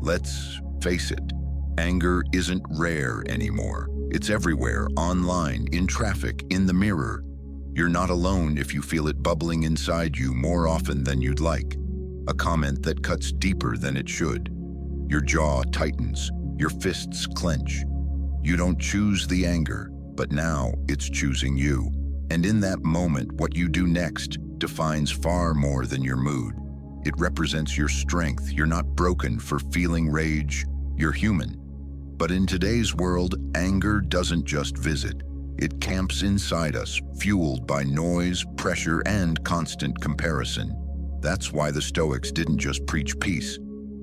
Let's face it, anger isn't rare anymore. It's everywhere, online, in traffic, in the mirror. You're not alone if you feel it bubbling inside you more often than you'd like. A comment that cuts deeper than it should. Your jaw tightens, your fists clench. You don't choose the anger, but now it's choosing you. And in that moment, what you do next defines far more than your mood. It represents your strength. You're not broken for feeling rage. You're human. But in today's world, anger doesn't just visit. It camps inside us, fueled by noise, pressure, and constant comparison. That's why the Stoics didn't just preach peace.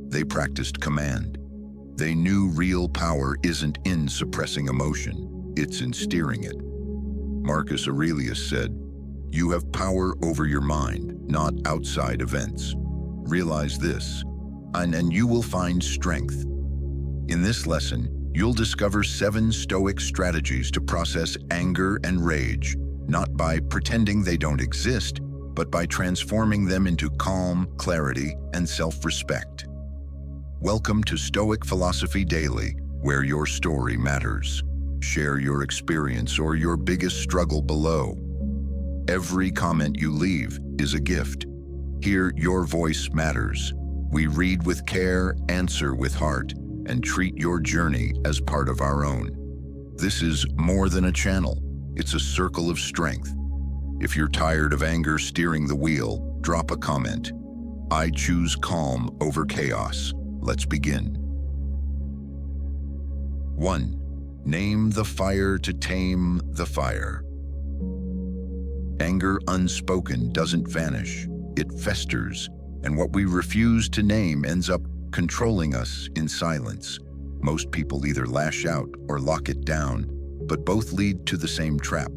They practiced command. They knew real power isn't in suppressing emotion, it's in steering it. Marcus Aurelius said, "You have power over your mind, not outside events. Realize this, and you will find strength." In this lesson, you'll discover 7 Stoic strategies to process anger and rage, not by pretending they don't exist, but by transforming them into calm, clarity, and self-respect. Welcome to Stoic Philosophy Daily, where your story matters. Share your experience or your biggest struggle below. Every comment you leave is a gift. Here, your voice matters. We read with care, answer with heart, and treat your journey as part of our own. This is more than a channel. It's a circle of strength. If you're tired of anger steering the wheel, drop a comment. I choose calm over chaos. Let's begin. 1. Name the fire to tame the fire. Anger unspoken doesn't vanish. It festers, and what we refuse to name ends up controlling us in silence. Most people either lash out or lock it down, but both lead to the same trap.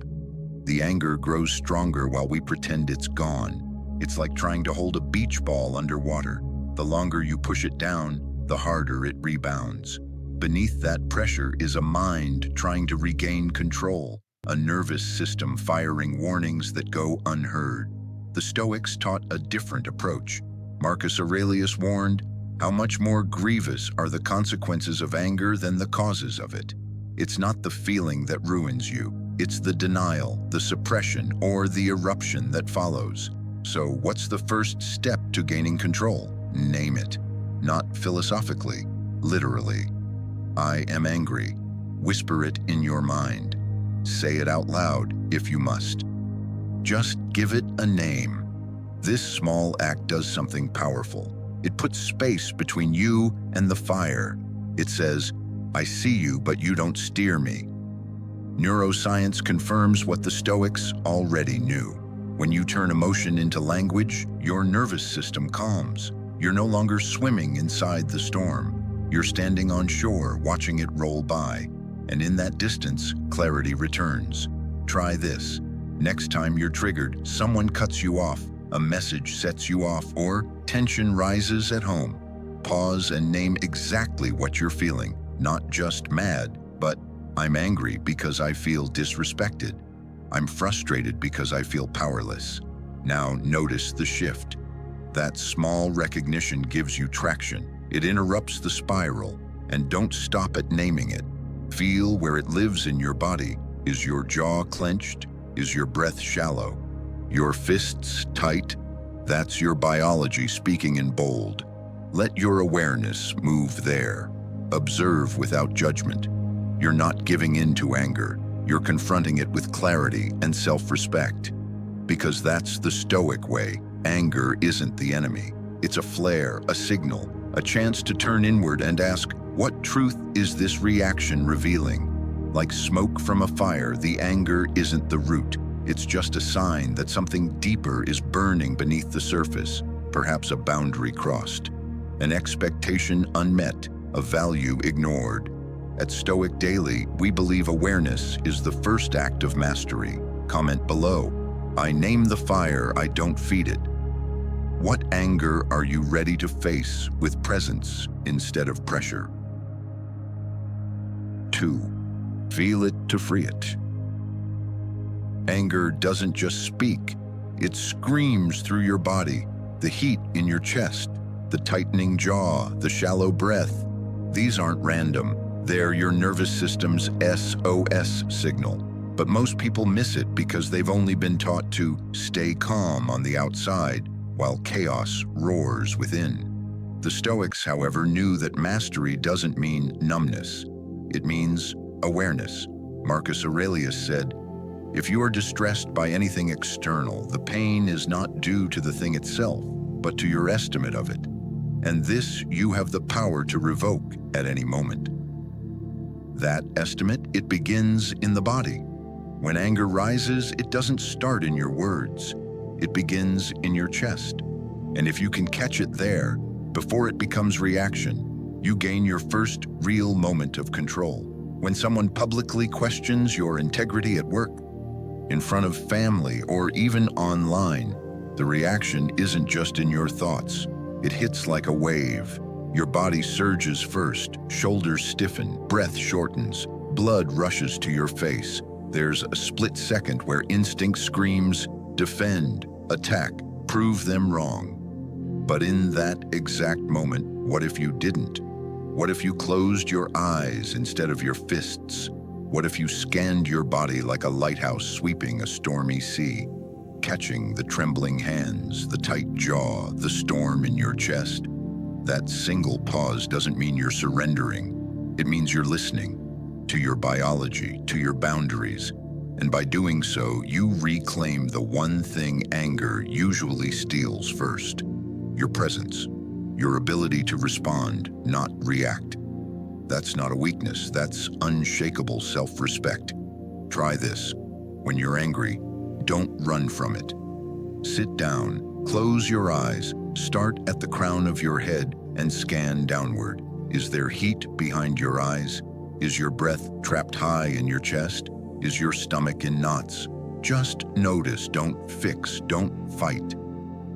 The anger grows stronger while we pretend it's gone. It's like trying to hold a beach ball underwater. The longer you push it down, the harder it rebounds. Beneath that pressure is a mind trying to regain control, a nervous system firing warnings that go unheard. The Stoics taught a different approach. Marcus Aurelius warned, "How much more grievous are the consequences of anger than the causes of it?" It's not the feeling that ruins you. It's the denial, the suppression, or the eruption that follows. So what's the first step to gaining control? Name it. Not philosophically, literally. I am angry. Whisper it in your mind. Say it out loud if you must. Just give it a name. This small act does something powerful. It puts space between you and the fire. It says, "I see you, but you don't steer me." Neuroscience confirms what the Stoics already knew. When you turn emotion into language, your nervous system calms. You're no longer swimming inside the storm. You're standing on shore, watching it roll by. And in that distance, clarity returns. Try this. Next time you're triggered, someone cuts you off, a message sets you off, or tension rises at home. Pause and name exactly what you're feeling. Not just mad, but I'm angry because I feel disrespected. I'm frustrated because I feel powerless. Now notice the shift. That small recognition gives you traction. It interrupts the spiral, and don't stop at naming it. Feel where it lives in your body. Is your jaw clenched? Is your breath shallow? Your fists tight? That's your biology speaking in bold. Let your awareness move there. Observe without judgment. You're not giving in to anger. You're confronting it with clarity and self-respect. Because that's the Stoic way. Anger isn't the enemy. It's a flare, a signal, a chance to turn inward and ask, what truth is this reaction revealing? Like smoke from a fire, the anger isn't the root. It's just a sign that something deeper is burning beneath the surface, perhaps a boundary crossed, an expectation unmet, a value ignored. At Stoic Daily, we believe awareness is the first act of mastery. Comment below. I name the fire, I don't feed it. What anger are you ready to face with presence instead of pressure? 2. Feel it to free it. Anger doesn't just speak, it screams through your body, the heat in your chest, The tightening jaw, the shallow breath. These aren't random. They're your nervous system's SOS signal. But most people miss it because they've only been taught to stay calm on the outside while chaos roars within. The Stoics, however, knew that mastery doesn't mean numbness. It means awareness. Marcus Aurelius said, "If you are distressed by anything external, the pain is not due to the thing itself, but to your estimate of it. And this you have the power to revoke at any moment." That estimate, it begins in the body. When anger rises, it doesn't start in your words. It begins in your chest. And if you can catch it there, before it becomes reaction, you gain your first real moment of control. When someone publicly questions your integrity at work, in front of family, or even online, the reaction isn't just in your thoughts. It hits like a wave. Your body surges first, shoulders stiffen, breath shortens, blood rushes to your face. There's a split second where instinct screams, defend, attack, prove them wrong. But in that exact moment, what if you didn't? What if you closed your eyes instead of your fists? What if you scanned your body like a lighthouse sweeping a stormy sea, catching the trembling hands, the tight jaw, the storm in your chest? That single pause doesn't mean you're surrendering. It means you're listening to your biology, to your boundaries. And by doing so, you reclaim the one thing anger usually steals first: your presence, your ability to respond, not react. That's not a weakness, that's unshakable self-respect. Try this. When you're angry, don't run from it. Sit down, close your eyes, start at the crown of your head, and scan downward. Is there heat behind your eyes? Is your breath trapped high in your chest? Is your stomach in knots? Just notice, don't fix, don't fight.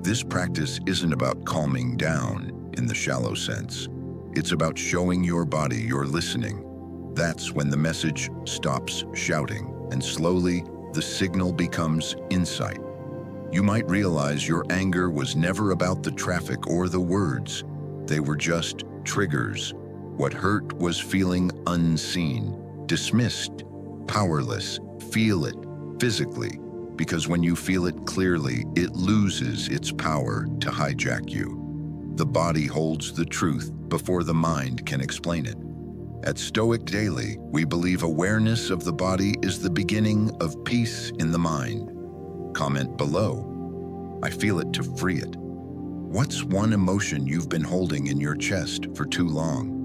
This practice isn't about calming down in the shallow sense. It's about showing your body you're listening. That's when the message stops shouting, and slowly the signal becomes insight. You might realize your anger was never about the traffic or the words. They were just triggers. What hurt was feeling unseen, dismissed, powerless. Feel it physically, because when you feel it clearly, it loses its power to hijack you. The body holds the truth before the mind can explain it. At Stoic Daily, we believe awareness of the body is the beginning of peace in the mind. Comment below. I feel it to free it. What's one emotion you've been holding in your chest for too long?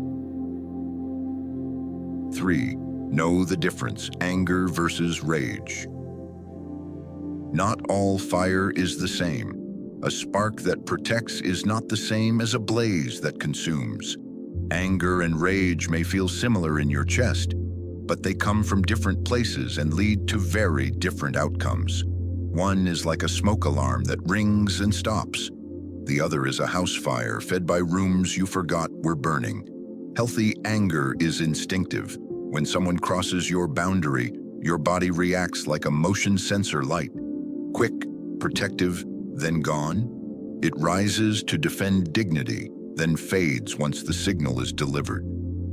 3. Know the difference: anger versus rage. Not all fire is the same. A spark that protects is not the same as a blaze that consumes. Anger and rage may feel similar in your chest, but they come from different places and lead to very different outcomes. One is like a smoke alarm that rings and stops. The other is a house fire fed by rooms you forgot were burning. Healthy anger is instinctive. When someone crosses your boundary, your body reacts like a motion sensor light. Quick, protective, then gone. It rises to defend dignity, then fades once the signal is delivered.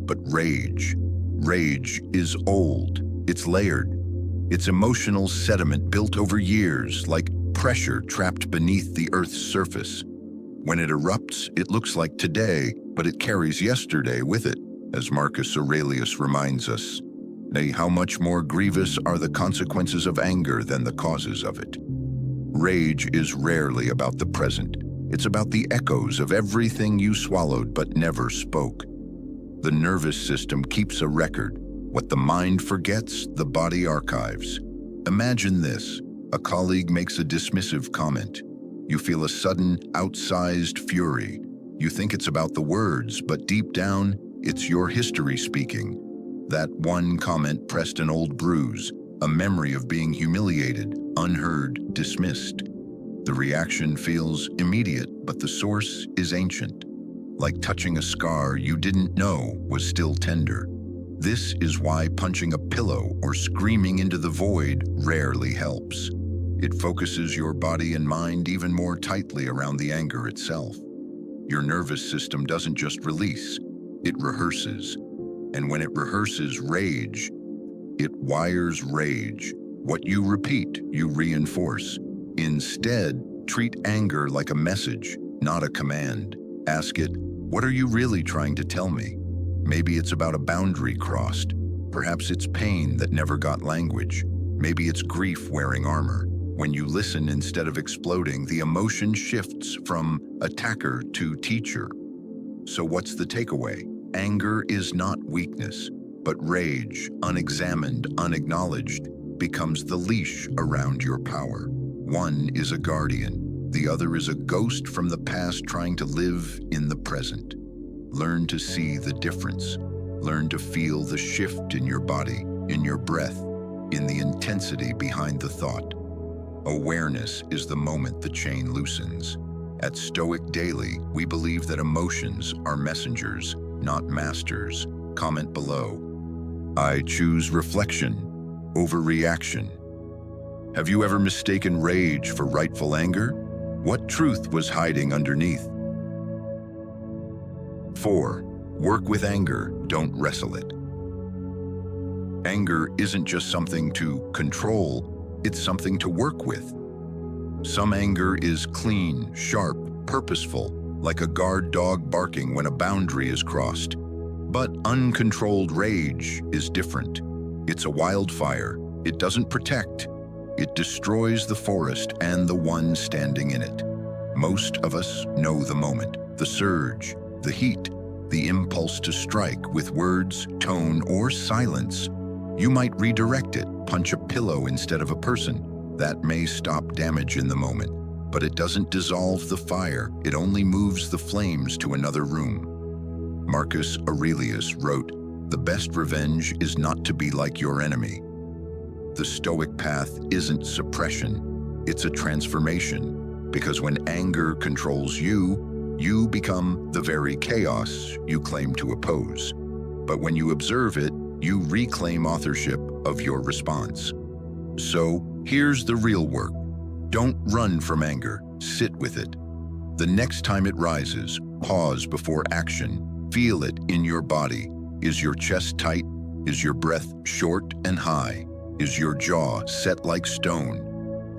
But rage is old. It's layered. It's emotional sediment built over years, like pressure trapped beneath the Earth's surface. When it erupts, it looks like today, but it carries yesterday with it, as Marcus Aurelius reminds us. Nay, how much more grievous are the consequences of anger than the causes of it? Rage is rarely about the present. It's about the echoes of everything you swallowed but never spoke. The nervous system keeps a record. What the mind forgets, the body archives. Imagine this. A colleague makes a dismissive comment. You feel a sudden, outsized fury. You think it's about the words, but deep down, it's your history speaking. That one comment pressed an old bruise, a memory of being humiliated, unheard, dismissed. The reaction feels immediate, but the source is ancient. Like touching a scar you didn't know was still tender. This is why punching a pillow or screaming into the void rarely helps. It focuses your body and mind even more tightly around the anger itself. Your nervous system doesn't just release, it rehearses. And when it rehearses rage, it wires rage. What you repeat, you reinforce. Instead, treat anger like a message, not a command. Ask it, what are you really trying to tell me? Maybe it's about a boundary crossed. Perhaps it's pain that never got language. Maybe it's grief wearing armor. When you listen instead of exploding, the emotion shifts from attacker to teacher. So what's the takeaway? Anger is not weakness, but rage, unexamined, unacknowledged, becomes the leash around your power. One is a guardian, the other is a ghost from the past trying to live in the present. Learn to see the difference. Learn to feel the shift in your body, in your breath, in the intensity behind the thought. Awareness is the moment the chain loosens. At Stoic Daily, we believe that emotions are messengers, not masters. Comment below. I choose reflection over reaction. Have you ever mistaken rage for rightful anger? What truth was hiding underneath? 4. Work with anger, don't wrestle it. Anger isn't just something to control, it's something to work with. Some anger is clean, sharp, purposeful, like a guard dog barking when a boundary is crossed. But uncontrolled rage is different. It's a wildfire. It doesn't protect. It destroys the forest and the one standing in it. Most of us know the moment, the surge, the heat, the impulse to strike with words, tone, or silence. You might redirect it, punch a pillow instead of a person. That may stop damage in the moment, but it doesn't dissolve the fire. It only moves the flames to another room. Marcus Aurelius wrote, "The best revenge is not to be like your enemy." The Stoic path isn't suppression, it's a transformation. Because when anger controls you, you become the very chaos you claim to oppose. But when you observe it, you reclaim authorship of your response. So, here's the real work. Don't run from anger, sit with it. The next time it rises, pause before action. Feel it in your body. Is your chest tight? Is your breath short and high? Is your jaw set like stone?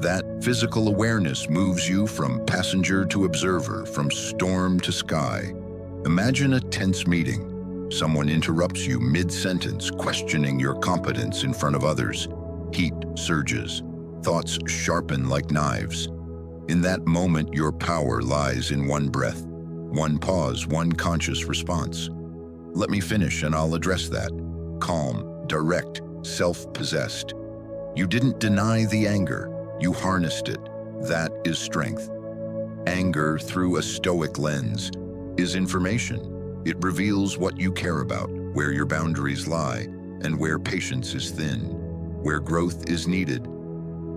That physical awareness moves you from passenger to observer, from storm to sky. Imagine a tense meeting. Someone interrupts you mid-sentence, questioning your competence in front of others. Heat surges. Thoughts sharpen like knives. In that moment, your power lies in one breath, one pause, one conscious response. Let me finish and I'll address that. Calm, direct, self-possessed. You didn't deny the anger, you harnessed it. That is strength. Anger through a Stoic lens is information. It reveals what you care about, where your boundaries lie, and where patience is thin, where growth is needed.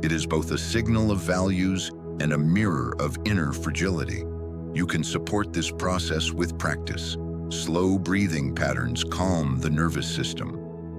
It is both a signal of values and a mirror of inner fragility. You can support this process with practice. Slow breathing patterns calm the nervous system.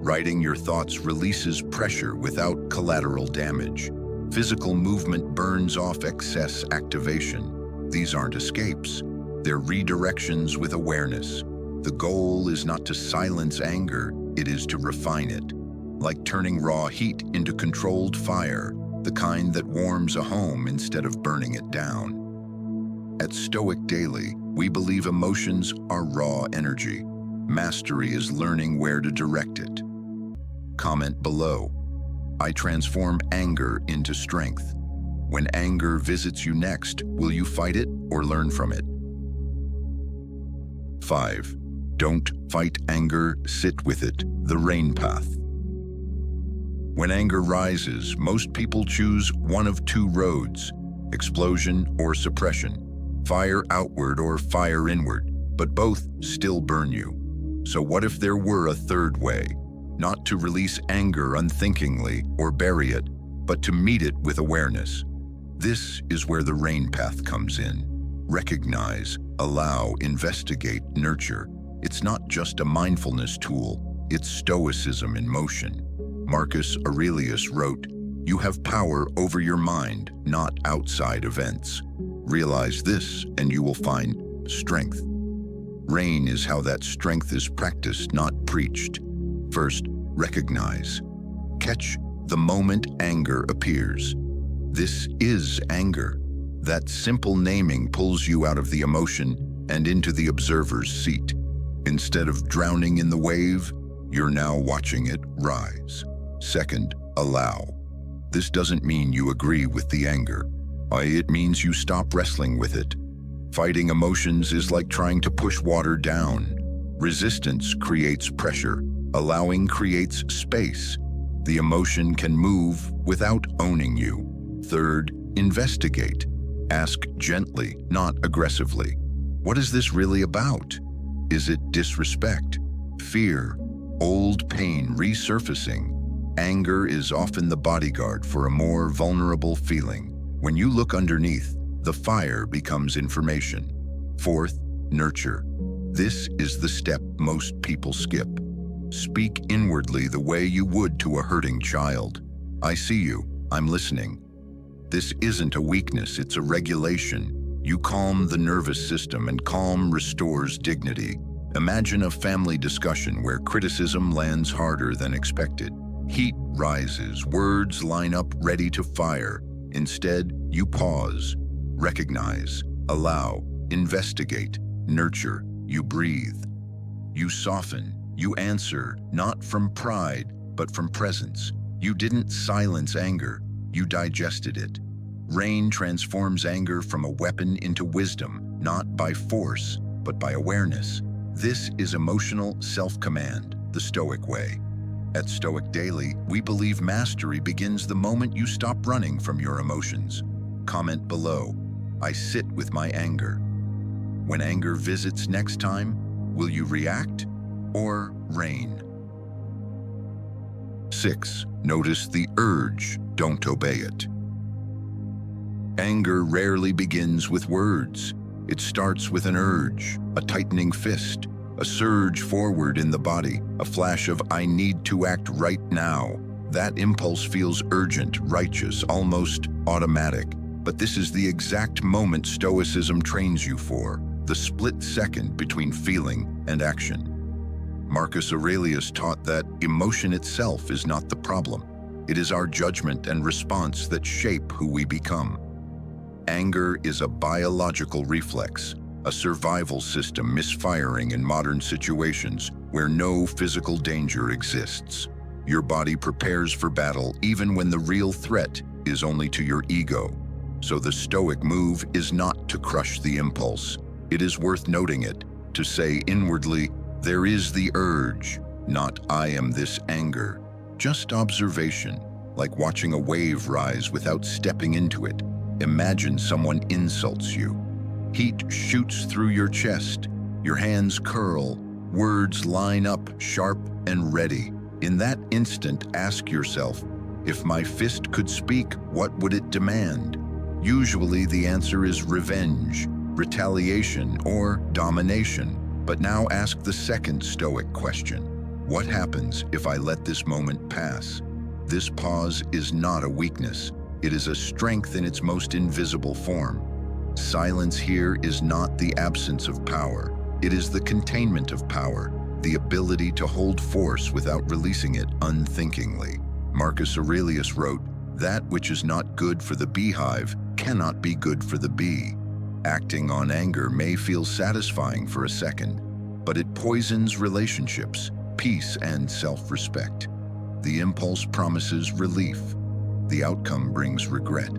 Writing your thoughts releases pressure without collateral damage. Physical movement burns off excess activation. These aren't escapes. They're redirections with awareness. The goal is not to silence anger, it is to refine it. Like turning raw heat into controlled fire, the kind that warms a home instead of burning it down. At Stoic Daily, we believe emotions are raw energy. Mastery is learning where to direct it. Comment below. I transform anger into strength. When anger visits you next, will you fight it or learn from it? 5. Don't fight anger, sit with it. The rain path. When anger rises, most people choose one of two roads: explosion or suppression, fire outward or fire inward, but both still burn you. So what if there were a third way? Not to release anger unthinkingly or bury it, but to meet it with awareness. This is where the rain path comes in. Recognize, allow, investigate, nurture. It's not just a mindfulness tool, it's Stoicism in motion. Marcus Aurelius wrote, "You have power over your mind, not outside events. Realize this, and you will find Strength. Reign is how that strength is practiced, not preached. First, recognize. Catch the moment anger appears. This is anger. That simple naming pulls you out of the emotion and into the observer's seat. Instead of drowning in the wave, you're now watching it rise. Second, allow. This doesn't mean you agree with the anger. It means you stop wrestling with it. Fighting emotions is like trying to push water down. Resistance creates pressure. Allowing creates space. The emotion can move without owning you. Third, investigate. Ask gently, not aggressively. What is this really about? Is it disrespect? Fear? Old pain resurfacing? Anger is often the bodyguard for a more vulnerable feeling. When you look underneath, the fire becomes information. Fourth, nurture. This is the step most people skip. Speak inwardly the way you would to a hurting child. I see you. I'm listening. This isn't a weakness, it's a regulation. You calm the nervous system, and calm restores dignity. Imagine a family discussion where criticism lands harder than expected. Heat rises, words line up ready to fire. Instead, you pause, recognize, allow, investigate, nurture, you breathe. You soften, you answer, not from pride, but from presence. You didn't silence anger, you digested it. Reign transforms anger from a weapon into wisdom, not by force, but by awareness. This is emotional self-command, the Stoic way. At Stoic Daily, we believe mastery begins the moment you stop running from your emotions. Comment below, I sit with my anger. When anger visits next time, will you react or reign? 6. Notice the urge, don't obey it. Anger rarely begins with words. It starts with an urge, a tightening fist, a surge forward in the body, a flash of I need to act right now. That impulse feels urgent, righteous, almost automatic. But this is the exact moment Stoicism trains you for, the split second between feeling and action. Marcus Aurelius taught that emotion itself is not the problem. It is our judgment and response that shape who we become. Anger is a biological reflex, a survival system misfiring in modern situations where no physical danger exists. Your body prepares for battle even when the real threat is only to your ego. So the Stoic move is not to crush the impulse. It is worth noting it, to say inwardly, there is the urge, not I am this anger. Just observation, like watching a wave rise without stepping into it. Imagine someone insults you. Heat shoots through your chest, your hands curl, words line up sharp and ready. In that instant, ask yourself, if my fist could speak, what would it demand? Usually the answer is revenge, retaliation, or domination. But now ask the second Stoic question. What happens if I let this moment pass? This pause is not a weakness. It is a strength in its most invisible form. Silence here is not the absence of power. It is the containment of power, the ability to hold force without releasing it unthinkingly. Marcus Aurelius wrote, "That which is not good for the beehive cannot be good for the bee." Acting on anger may feel satisfying for a second, but it poisons relationships, peace, and self-respect. The impulse promises relief. The outcome brings regret.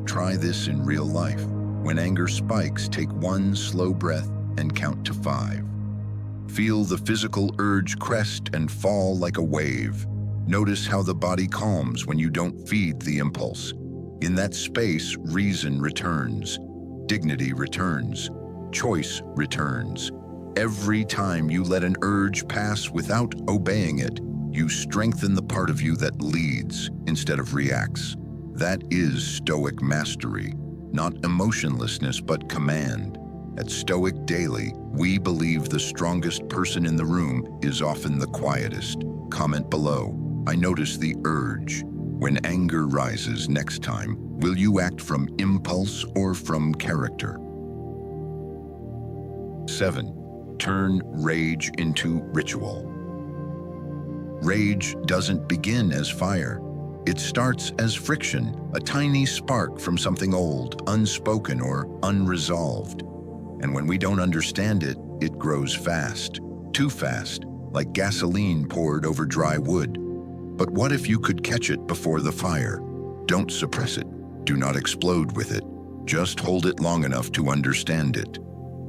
Try this in real life. When anger spikes, take one slow breath and count to 5. Feel the physical urge crest and fall like a wave. Notice how the body calms when you don't feed the impulse. In that space, reason returns, dignity returns, choice returns. Every time you let an urge pass without obeying it, you strengthen the part of you that leads instead of reacts. That is Stoic mastery, not emotionlessness but command. At Stoic Daily, we believe the strongest person in the room is often the quietest. Comment below, I notice the urge. When anger rises next time, will you act from impulse or from character? 7. Turn rage into ritual. Rage doesn't begin as fire. It starts as friction, a tiny spark from something old, unspoken, or unresolved. And when we don't understand it, it grows fast, too fast, like gasoline poured over dry wood. But what if you could catch it before the fire? Don't suppress it. Do not explode with it. Just hold it long enough to understand it.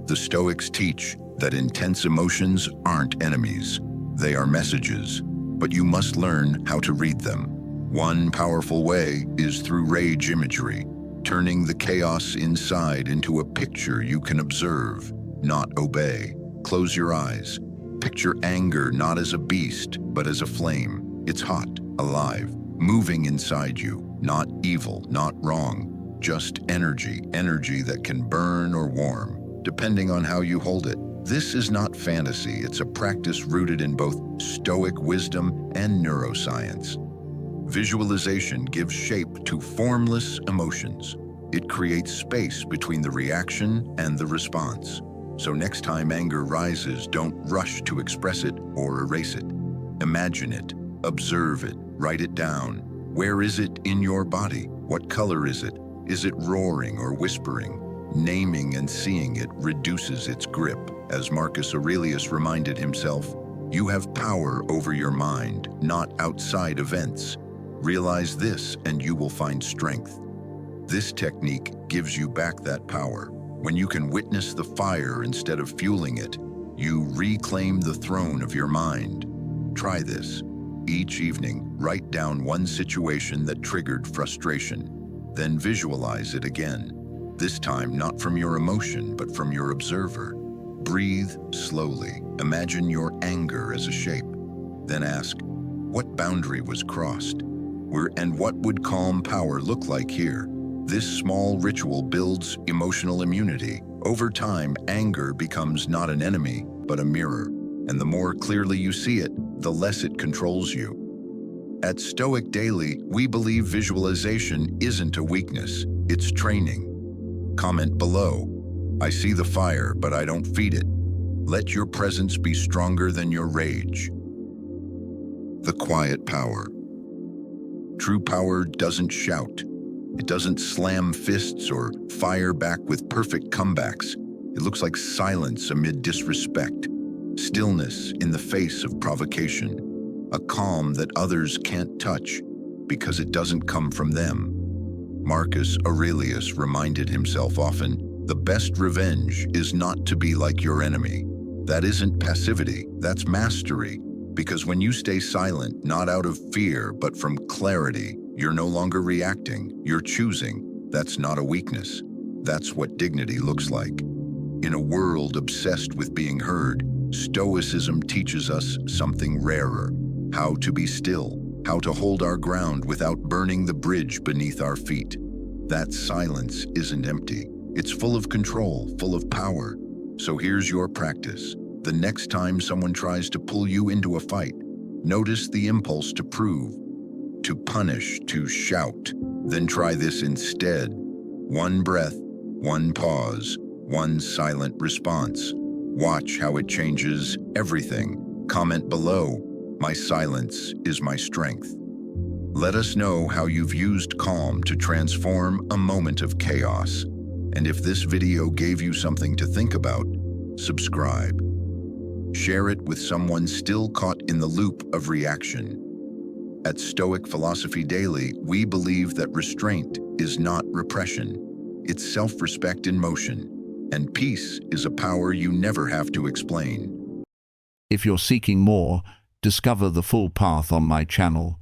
The Stoics teach that intense emotions aren't enemies. They are messages, but you must learn how to read them. One powerful way is through rage imagery, turning the chaos inside into a picture you can observe, not obey. Close your eyes. Picture anger not as a beast, but as a flame. It's hot, alive, moving inside you. Not evil, not wrong, just energy that can burn or warm, depending on how you hold it. This is not fantasy. It's a practice rooted in both Stoic wisdom and neuroscience. Visualization gives shape to formless emotions. It creates space between the reaction and the response. So next time anger rises, don't rush to express it or erase it. Imagine it, observe it, write it down. Where is it in your body? What color is it? Is it roaring or whispering? Naming and seeing it reduces its grip. As Marcus Aurelius reminded himself, you have power over your mind, not outside events. Realize this and you will find strength. This technique gives you back that power. When you can witness the fire instead of fueling it, you reclaim the throne of your mind. Try this. Each evening, write down one situation that triggered frustration. Then visualize it again. This time not from your emotion, but from your observer. Breathe slowly. Imagine your anger as a shape. Then ask, what boundary was crossed? And what would calm power look like here? This small ritual builds emotional immunity. Over time, anger becomes not an enemy, but a mirror. And the more clearly you see it, the less it controls you. At Stoic Daily, we believe visualization isn't a weakness, it's training. Comment below. I see the fire, but I don't feed it. Let your presence be stronger than your rage. The quiet power. True power doesn't shout. It doesn't slam fists or fire back with perfect comebacks. It looks like silence amid disrespect, stillness in the face of provocation, a calm that others can't touch because it doesn't come from them. Marcus Aurelius reminded himself often, the best revenge is not to be like your enemy. That isn't passivity, that's mastery. Because when you stay silent, not out of fear, but from clarity, you're no longer reacting, you're choosing. That's not a weakness. That's what dignity looks like. In a world obsessed with being heard, Stoicism teaches us something rarer: how to be still, how to hold our ground without burning the bridge beneath our feet. That silence isn't empty. It's full of control, full of power. So here's your practice. The next time someone tries to pull you into a fight, notice the impulse to prove, to punish, to shout. Then try this instead. One breath, one pause, one silent response. Watch how it changes everything. Comment below. My silence is my strength. Let us know how you've used calm to transform a moment of chaos. And if this video gave you something to think about, subscribe. Share it with someone still caught in the loop of reaction. At Stoic Philosophy Daily, we believe that restraint is not repression. It's self-respect in motion, and peace is a power you never have to explain. If you're seeking more, discover the full path on my channel.